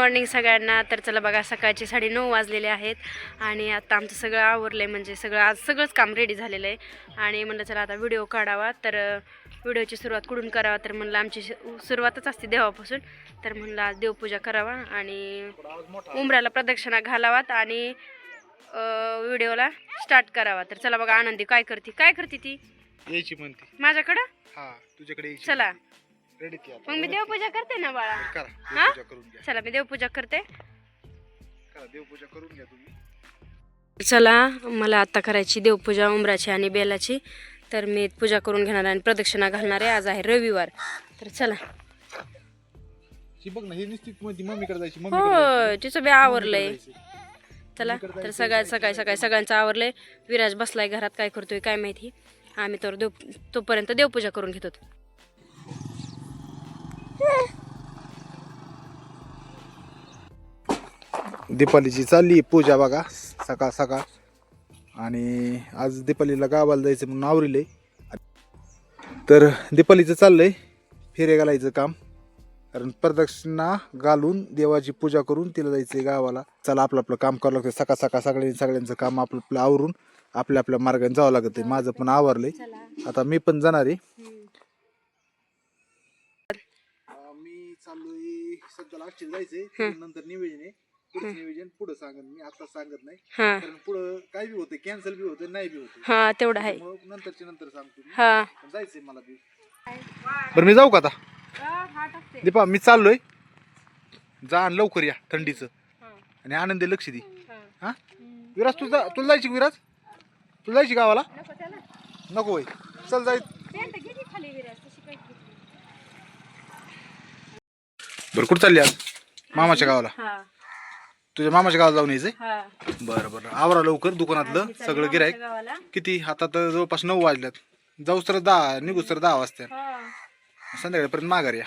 Morning सगळ्यांना. तर चला बघा, सकाळचे 9:30 वाजलेले आहेत आणि आता आमचं सगळं आवरलं आहे, म्हणजे आज सगळंच काम रेडी झालेलं आहे. आणि म्हणलं चला आता व्हिडिओ काढावा. तर व्हिडिओची सुरुवात कुठून करावा, तर म्हणलं आमची सुरुवातच असते देवापासून. तर म्हणलं आज देवपूजा करावा आणि उंबऱ्याला प्रदक्षिणा घालावात आणि व्हिडिओला स्टार्ट करावा. तर चला बघा, आनंदी काय करते ती यायची म्हणते माझ्याकडं. हा तुझ्याकडे चला रेडी केला मग मी देवपूजा करते ना बाळा. करा हा देवपूजा करून घ्या. चला मी देवपूजा करते. करा देवपूजा करून घ्या तुम्ही. चला मला आता करायची देवपूजा उंबराची आणि बेलाची. तर मी पूजा करून घेणार आणि प्रदक्षिणा घालणार आहे. आज आहे रविवार. तर चला. ही बघ ना, ही नुसती ती मम्मीकडे जायची. हो तिचं बी आवरलंय. चला तर सकाळी सगळ्यांचं आवरलंय. विराज बसलाय घरात, काय करतोय काय माहिती. आम्ही तर तोपर्यंत देवपूजा करून घेतो. दीपालीची चालली पूजा बघा सकाळ सकाळ. आणि आज दीपालीला गावाला जायचं म्हणून आवरिलंय. तर दीपालीचं चाललंय फेरे घालायचं काम, कारण प्रदक्षिणा घालून देवाची पूजा करून तिला जायचंय गावाला. चला आपलं आपलं काम करावं लागतं. सकाळ सकाळ सगळ्यांचं काम आपलं आवरून आपल्या मार्गाने जावं लागत आहे. माझं पण आवरलंय, आता मी पण जाणार आहे. मी चाललोय सध्याला अक्षर जायचंय, नंतर निवेदन आहे. पुढे निवेदन पुढे सांगत मी, आता सांगत नाही, कारण पुढे काय बी होतं, कॅन्सल बी होतं, नाही बी होतं. हा तेवढं आहे. नंतर सांगतो मी. हा जायचंय मला बी. बरं मी जाऊ का आता दीपा? मी चाललोय. जा आणि लवकर या थंडीचं. आणि आनंदी लक्ष दे. हा विराज तुला जायची विराज? तुला जायची गावाला? नको होय, चल जाय. बरं कुठं चालली आज? मामाच्या गावाला. तुझ्या मामाच्या गावाला जाऊन यायचंय? बरं आवरा लवकर दुकानातलं सगळं गिरायक. किती आता तर जवळपास 9 वाजल्यात. जाऊस तर 10 निघूस तर 10 वाजता. संध्याकाळपर्यंत माघार या.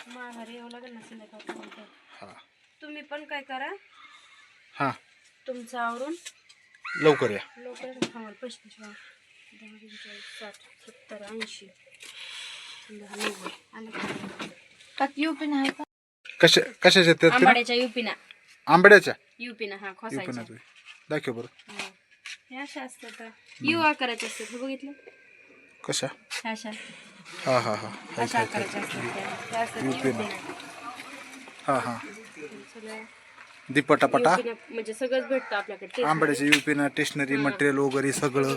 तुम्ही पण काय करा, हा तुमचं आवरून लवकर या. कशाच्या? आंबाड्याच्या युपीना. आंबड्याच्या युपीना हा खोसायच्या. दाखव बरं. हे अशा असतात, यू आकाराचे असतात. हे बघितलं कशा? अशा हा हा हा अशा आकाराच्या असतात. युपीना. हा हा दीपटापटा म्हणजे सगळंच भेटतं आपल्याकडे. आंबड्याच्या युपीना, स्टेशनरी मटेरियल वगैरे सगळं.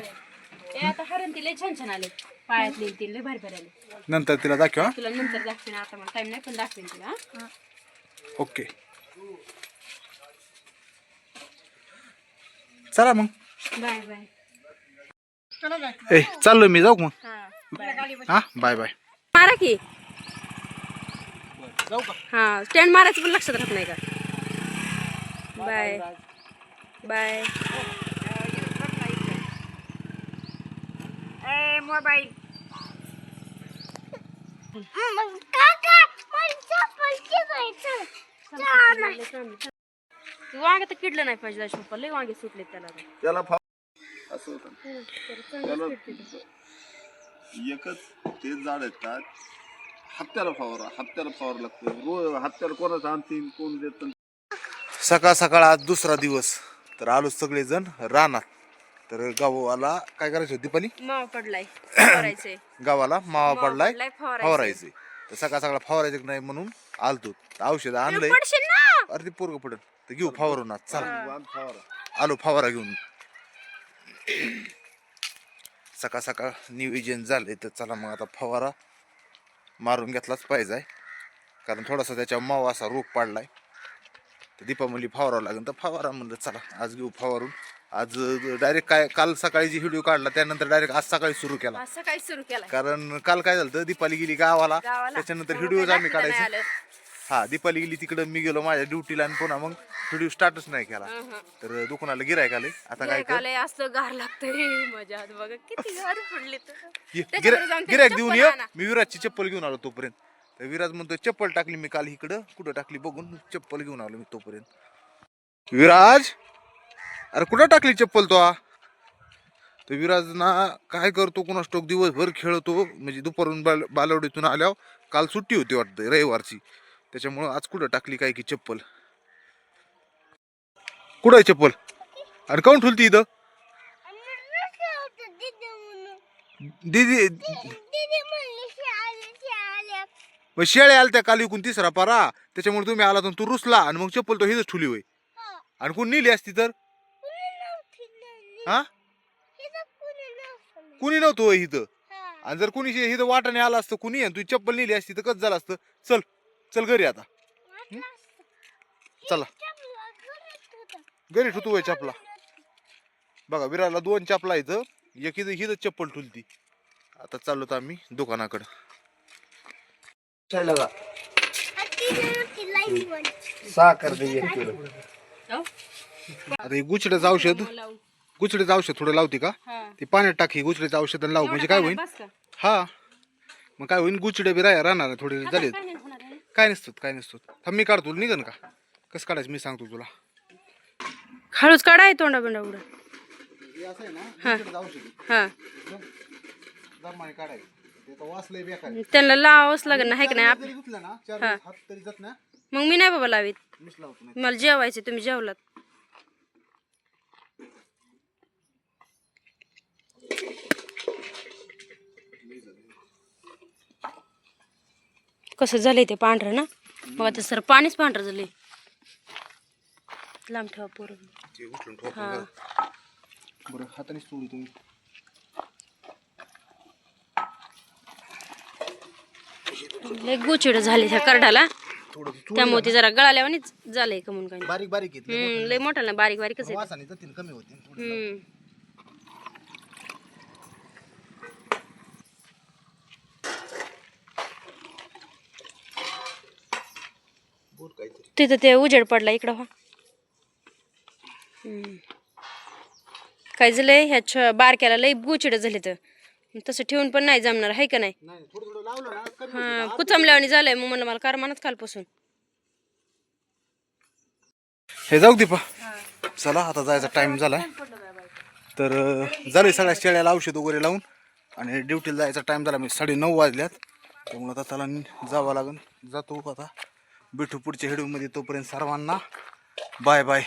आता हरण तिला छान आले, पायातले तिला भारी भारी आले. नंतर तिला दाखवा. तुला नंतर दाखवेन, आता मला टाइम नाही, पण दाखवेन तुला. ओके चला मग. Bye bye. ए चाललोय मी, जाऊ मग. हा बाय बाय. मारा की. जाऊ का? हा स्टँड मारायचं पण लक्षात राहत नाही का. Bye bye. मोबाईल वांग तर किडलं नाही पाहिजे. शोपा लय वांगे सुटले त्याला. असं होतं त्याला एकच ते झाड आहेत का हप्त्याला फवारा लागतो. रोज हप्त्याला कोणाचं आणतील कोण देत. सकाळ सकाळ आज दुसरा दिवस. तर आलो सगळेजण रानात. तर गावाला काय करायचं होती दीपाली? मावा पडलाय फवारायचे. गावाला मावा पडलाय फवारायचे. तर सकाळ सकाळ फवारायचं नाही म्हणून आलतो. औषध आणलंय. अरे ते पोरग पडत तर घेऊ फवारून आज. चला आलो फवारा घेऊन. सकाळ सकाळ नियोजन झालंय, तर चला मग आता फवारा मारून घेतलाच पाहिजे, कारण थोडासा त्याच्या मावा असा रोग पाडलाय. तर दीपावली फवारावं लागेल. तर फवारा म्हणलं चला आज घेऊ फवारून. आज डायरेक्ट काय काल सकाळी जी व्हिडिओ काढला त्यानंतर डायरेक्ट आज सकाळी सुरू केला. कारण काल काय झालं, दीपाली गेली गावाला, त्याच्यानंतर व्हिडिओज आम्ही काढायचे. हा दीपाली गेली तिकडं, मी गेलो माझ्या ड्युटीला, आणि पुन्हा मग व्हिडिओ स्टार्टच नाही केला. तर दुकानाला गिरायक आले. आता काय असलं गार लागतंय. मजा बघा किती गार पडले. गिरायक देऊन ये. मी विराजची चप्पल घेऊन आलो तोपर्यंत. तर विराज म्हणतो चप्पल टाकली मी काल इकडं, कुठं टाकली बघून चप्पल घेऊन आलो मी तोपर्यंत. विराज अरे कुठं टाकली चप्पल तो? तर विराज ना काय करतो कोणास ठाऊक, दिवसभर खेळतो. म्हणजे दुपारून बालवडीतून आल्यावर काल सुट्टी होती वाटतं रविवारची, त्याच्यामुळं आज कुठं टाकली काय की चप्पल. कुठं आहे चप्पल? आणि काऊन ठुलती इथं? दीदी मग शेळ्या आल्या त्या काल विकून तिसरा पारा, त्याच्यामुळे तुम्ही आला तर तू रुसला आणि मग चप्पल तो हिथंच ठुली होय. आणि कोण नेली असती तर? हा कुणी नव्हतं होय इथं. आणि जर कुणी इथं वाटाने आला असतं कुणी आणि तुझी चप्पल नेली असती तर कसं झालं असतं? चल चल घरी आता. चला घरी ठुतू होय चपला. बघा विराला 2 चपला इथं, एक इथं हिथं चप्पल ठुलती. आता चाललो तर आम्ही दुकानाकडं. साखर दे 1 किलो. आता हे गुचड्याचं औषध थोडं लावते का? ते पाण्यात टाकी गुचड्याचं औषध आणि लावू म्हणजे काय होईल? हा मग काय होईल, गुचडे बी राहणार थोडे झाले. काय नसतं थांब मी काढतो, निघन का? कसं काढायचं मी सांगतो तुला. हळूच काढाय तोंडा बिंडा उडं. त्यांना लावावंच लागेल ना, हाय का नाही मग मी नाही बाबा लावीत, मला जेवायचे, तुम्ही जेवलात. कसं झालंय ते पांढरं ना बघा, ते सर पाणीच पांढरं झालंय. लांब ठेवा पोरं. हा बरं हाताने सोडू तुम्ही. लय गुचिड झाली त्या करडाला, त्यामुळे ते जरा गळाल्यावानीच झालंय का म्हणून. काय बारीक बारीक आहेत, लय मोठा ना, बारीक बारीकच आहे. वासाने जातील कमी होतील. तिथं ते उजेड पडला इकडं. हा काय झालंय ह्या बारक्याला लय गुचिड झाले, तर तसं ठेवून पण नाही जमणार, हाय का नाही. हा कुचमल्यावानी झालंय, मग म्हणलं मला कारमानच कालपासून. हे जाऊ दीपा, चला आता जायचा टाइम झालाय. तर झालंय सगळ्या शेळ्याला औषध वगैरे लावून आणि ड्युटीला जायचा टाइम झाला. म्हणजे 9:30 वाजल्यात, त्यामुळे आता त्याला जावं लागेल. जातो आता, भेटू पुढच्या व्हिडिओमध्ये. तोपर्यंत सर्वांना बाय बाय.